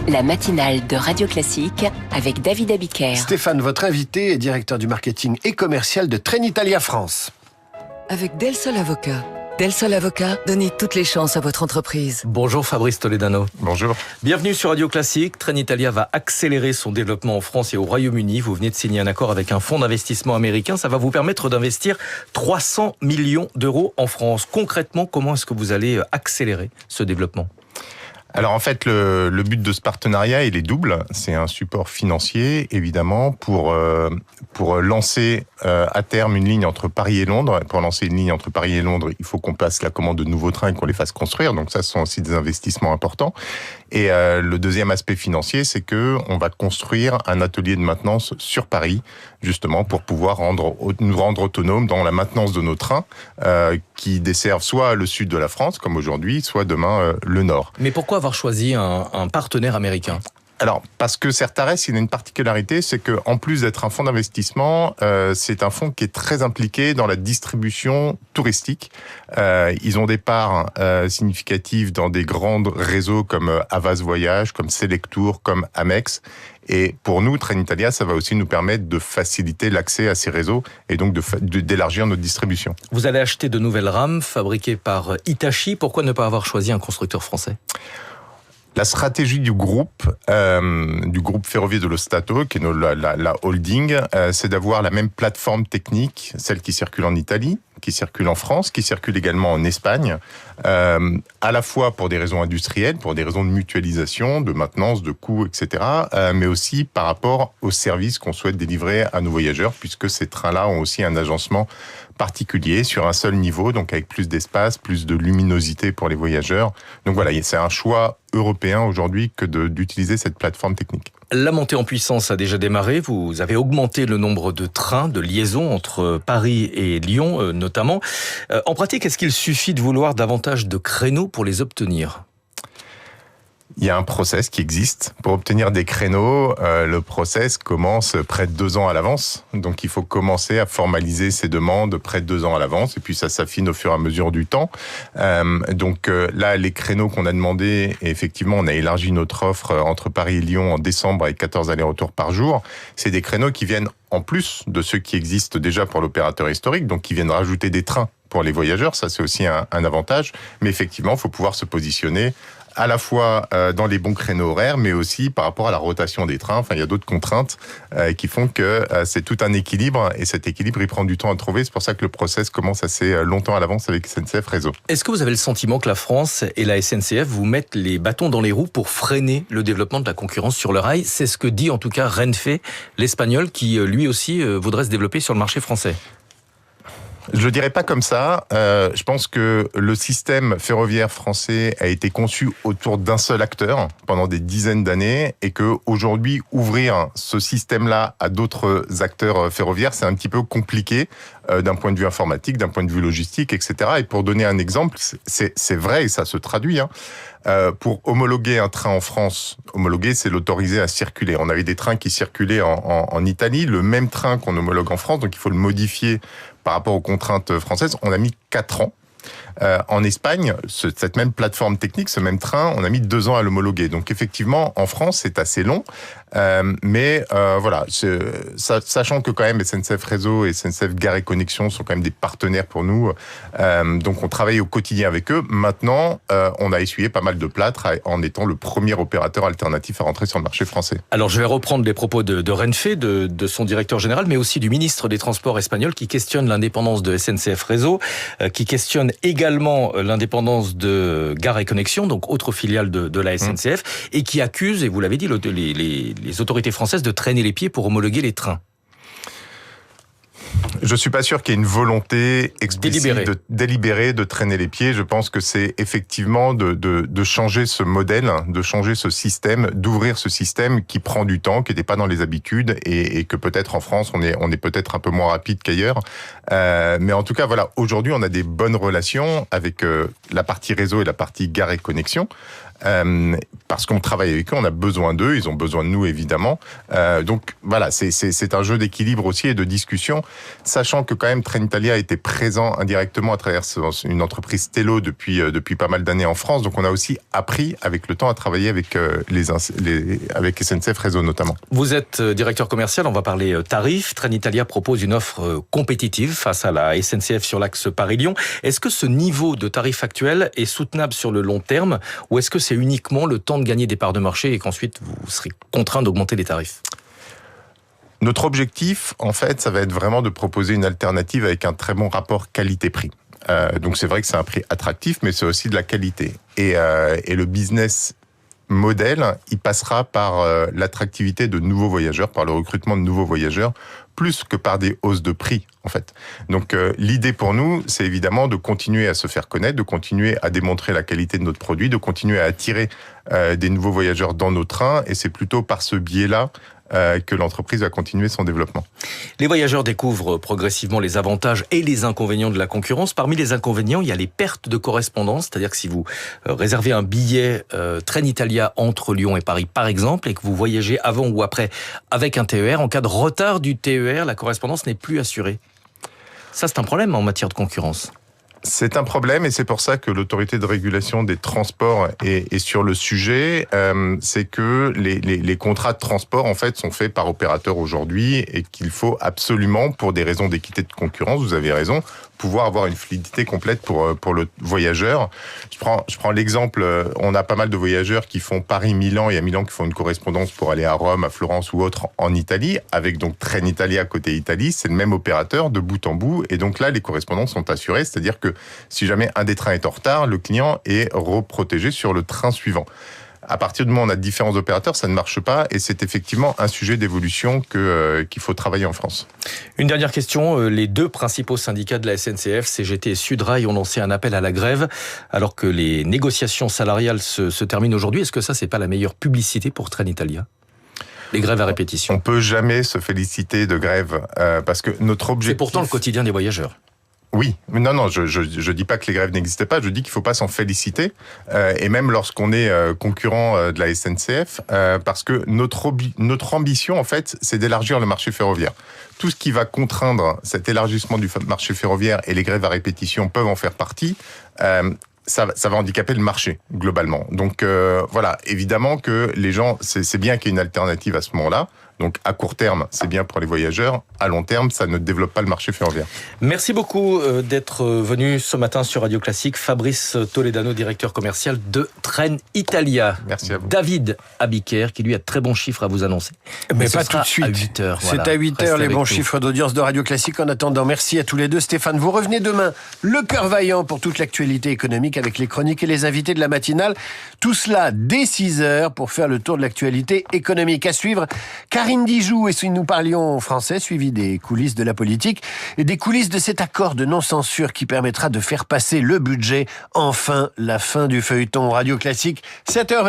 La matinale de Radio Classique avec David Abiker. Stéphane, votre invité est directeur du marketing et commercial de Trenitalia France. Avec Del Sol Avocat. Del Sol Avocat, donnez toutes les chances à votre entreprise. Bonjour Fabrice Toledano. Bonjour. Bienvenue sur Radio Classique. Trenitalia va accélérer son développement en France et au Royaume-Uni. Vous venez de signer un accord avec un fonds d'investissement américain. Ça va vous permettre d'investir 300 millions d'euros en France. Concrètement, comment est-ce que vous allez accélérer ce développement ? Alors en fait, le but de ce partenariat, il est double. C'est un support financier, évidemment, pour lancer à terme une ligne entre Paris et Londres. Pour lancer une ligne entre Paris et Londres, il faut qu'on passe la commande de nouveaux trains et qu'on les fasse construire. Donc ça, ce sont aussi des investissements importants. Et le deuxième aspect financier, c'est que on va construire un atelier de maintenance sur Paris, justement pour pouvoir nous rendre autonomes dans la maintenance de nos trains qui desservent soit le sud de la France, comme aujourd'hui, soit demain le nord. Mais pourquoi avoir choisi un partenaire américain ? Alors, parce que Certares, il a une particularité, c'est que en plus d'être un fonds d'investissement, c'est un fonds qui est très impliqué dans la distribution touristique. Ils ont des parts significatives dans des grands réseaux comme Havas Voyage, comme Selectour, comme Amex. Et pour nous, Trenitalia, ça va aussi nous permettre de faciliter l'accès à ces réseaux et donc d'élargir notre distribution. Vous allez acheter de nouvelles rames fabriquées par Hitachi. Pourquoi ne pas avoir choisi un constructeur français ? La stratégie du groupe Ferrovie dello Stato, qui est la holding, c'est d'avoir la même plateforme technique, celle qui circule en Italie, qui circule en France, qui circule également en Espagne, à la fois pour des raisons industrielles, pour des raisons de mutualisation, de maintenance, de coûts, etc., mais aussi par rapport aux services qu'on souhaite délivrer à nos voyageurs, puisque ces trains-là ont aussi un agencement particulier sur un seul niveau, donc avec plus d'espace, plus de luminosité pour les voyageurs. Donc voilà, c'est un choix européen aujourd'hui que d'utiliser cette plateforme technique. La montée en puissance a déjà démarré. Vous avez augmenté le nombre de trains, de liaisons entre Paris et Lyon notamment. En pratique, est-ce qu'il suffit de vouloir davantage de créneaux pour les obtenir ? Il y a un process qui existe. Pour obtenir des créneaux, le process commence près de 2 ans à l'avance. Donc il faut commencer à formaliser ces demandes près de 2 ans à l'avance. Et puis ça s'affine au fur et à mesure du temps. Donc là, les créneaux qu'on a demandés, et effectivement, on a élargi notre offre entre Paris et Lyon en décembre avec 14 allers-retours par jour. C'est des créneaux qui viennent en plus de ceux qui existent déjà pour l'opérateur historique, donc qui viennent rajouter des trains pour les voyageurs. Ça, c'est aussi un avantage. Mais effectivement, il faut pouvoir se positionner à la fois dans les bons créneaux horaires, mais aussi par rapport à la rotation des trains. Enfin, il y a d'autres contraintes qui font que c'est tout un équilibre, et cet équilibre, il prend du temps à trouver. C'est pour ça que le process commence assez longtemps à l'avance avec SNCF Réseau. Est-ce que vous avez le sentiment que la France et la SNCF vous mettent les bâtons dans les roues pour freiner le développement de la concurrence sur le rail ? C'est ce que dit en tout cas Renfe, l'Espagnol, qui lui aussi voudrait se développer sur le marché français. Je le dirais pas comme ça. Je pense que le système ferroviaire français a été conçu autour d'un seul acteur pendant des dizaines d'années, et que aujourd'hui, ouvrir ce système-là à d'autres acteurs ferroviaires, c'est un petit peu compliqué d'un point de vue informatique, d'un point de vue logistique, etc. Et pour donner un exemple, c'est vrai et ça se traduit. Pour homologuer un train en France, homologuer, c'est l'autoriser à circuler. On avait des trains qui circulaient en Italie, le même train qu'on homologue en France, donc il faut le modifier par rapport aux contraintes françaises. On a mis 4 ans. En Espagne, cette même plateforme technique, ce même train, on a mis 2 ans à l'homologuer. Donc effectivement, en France, c'est assez long. Mais voilà, sachant que quand même SNCF Réseau et SNCF Gare et Connexion sont quand même des partenaires pour nous. Donc on travaille au quotidien avec eux. Maintenant, on a essuyé pas mal de plâtre en étant le premier opérateur alternatif à rentrer sur le marché français. Alors je vais reprendre les propos de Renfe, de son directeur général, mais aussi du ministre des Transports espagnol, qui questionne l'indépendance de SNCF Réseau, qui questionne également l'indépendance de Gare et Connexion, donc autre filiale de la SNCF, et qui accuse, et vous l'avez dit, les autorités françaises de traîner les pieds pour homologuer les trains. Je suis pas sûr qu'il y ait une volonté explicite délibérée de traîner les pieds. Je pense que c'est effectivement de changer ce modèle, de changer ce système, d'ouvrir ce système qui prend du temps, qui n'était pas dans les habitudes, et que peut-être en France on est peut-être un peu moins rapide qu'ailleurs. Mais en tout cas, voilà, aujourd'hui on a des bonnes relations avec la partie réseau et la partie Gare et Connexion. parce qu'on travaille avec eux, on a besoin d'eux, ils ont besoin de nous évidemment. Donc voilà, c'est un jeu d'équilibre aussi et de discussion, sachant que quand même Trenitalia était présent indirectement à travers une entreprise Tello depuis pas mal d'années en France. Donc on a aussi appris avec le temps à travailler avec avec SNCF Réseau notamment. Vous êtes directeur commercial, on va parler tarifs. Trenitalia propose une offre compétitive face à la SNCF sur l'axe Paris-Lyon. Est-ce que ce niveau de tarif actuel est soutenable sur le long terme ou est-ce que c'est uniquement le temps de gagner des parts de marché et qu'ensuite vous serez contraint d'augmenter les tarifs ? Notre objectif, en fait, ça va être vraiment de proposer une alternative avec un très bon rapport qualité-prix. Donc c'est vrai que c'est un prix attractif, mais c'est aussi de la qualité. Et le business modèle, il passera par l'attractivité de nouveaux voyageurs, par le recrutement de nouveaux voyageurs, plus que par des hausses de prix, en fait. Donc l'idée pour nous, c'est évidemment de continuer à se faire connaître, de continuer à démontrer la qualité de notre produit, de continuer à attirer des nouveaux voyageurs dans nos trains, et c'est plutôt par ce biais-là que l'entreprise va continuer son développement. Les voyageurs découvrent progressivement les avantages et les inconvénients de la concurrence. Parmi les inconvénients, il y a les pertes de correspondance, c'est-à-dire que si vous réservez un billet Trenitalia entre Lyon et Paris, par exemple, et que vous voyagez avant ou après avec un TER, en cas de retard du TER, la correspondance n'est plus assurée. Ça, c'est un problème en matière de concurrence. C'est un problème et c'est pour ça que l'autorité de régulation des transports est sur le sujet. C'est que les contrats de transport en fait sont faits par opérateurs aujourd'hui et qu'il faut absolument, pour des raisons d'équité de concurrence, vous avez raison, pouvoir avoir une fluidité complète pour le voyageur. Je prends l'exemple, on a pas mal de voyageurs qui font Paris-Milan et à Milan qui font une correspondance pour aller à Rome, à Florence ou autre en Italie, avec donc Trenitalia côté Italie, c'est le même opérateur de bout en bout et donc là les correspondances sont assurées, c'est-à-dire que si jamais un des trains est en retard, le client est reprotégé sur le train suivant. À partir du moment où on a différents opérateurs, ça ne marche pas et c'est effectivement un sujet d'évolution qu'il faut travailler en France. Une dernière question. Les deux principaux syndicats de la SNCF, CGT et Sudrail, ont lancé un appel à la grève alors que les négociations salariales se terminent aujourd'hui. Est-ce que ça, c'est pas la meilleure publicité pour Trenitalia ? Les grèves à répétition. On peut jamais se féliciter de grève parce que notre objectif... C'est pourtant le quotidien des voyageurs. Oui, mais non, je dis pas que les grèves n'existaient pas, je dis qu'il faut pas s'en féliciter, et même lorsqu'on est concurrent de la SNCF, parce que notre ambition, en fait, c'est d'élargir le marché ferroviaire. Tout ce qui va contraindre cet élargissement du marché ferroviaire, et les grèves à répétition peuvent en faire partie, ça va handicaper le marché, globalement. Donc voilà, évidemment que les gens, c'est bien qu'il y ait une alternative à ce moment-là. Donc à court terme, c'est bien pour les voyageurs. À long terme, ça ne développe pas le marché ferroviaire. Merci beaucoup d'être venu ce matin sur Radio Classique. Fabrice Toledano, directeur commercial de Trenitalia. Merci à vous. David Abiker, qui lui a de très bons chiffres à vous annoncer. Mais pas tout de suite. À 8h. C'est à 8h les bons nous. chiffres d'audience de Radio Classique. En attendant, merci à tous les deux. Stéphane, vous revenez demain, le cœur vaillant pour toute l'actualité économique avec les chroniques et les invités de la matinale. Tout cela dès 6h pour faire le tour de l'actualité économique. À suivre, Karine Dijoux, et si nous parlions français, suivi des coulisses de la politique et des coulisses de cet accord de non-censure qui permettra de faire passer le budget. Enfin, la fin du feuilleton Radio Classique, 7h.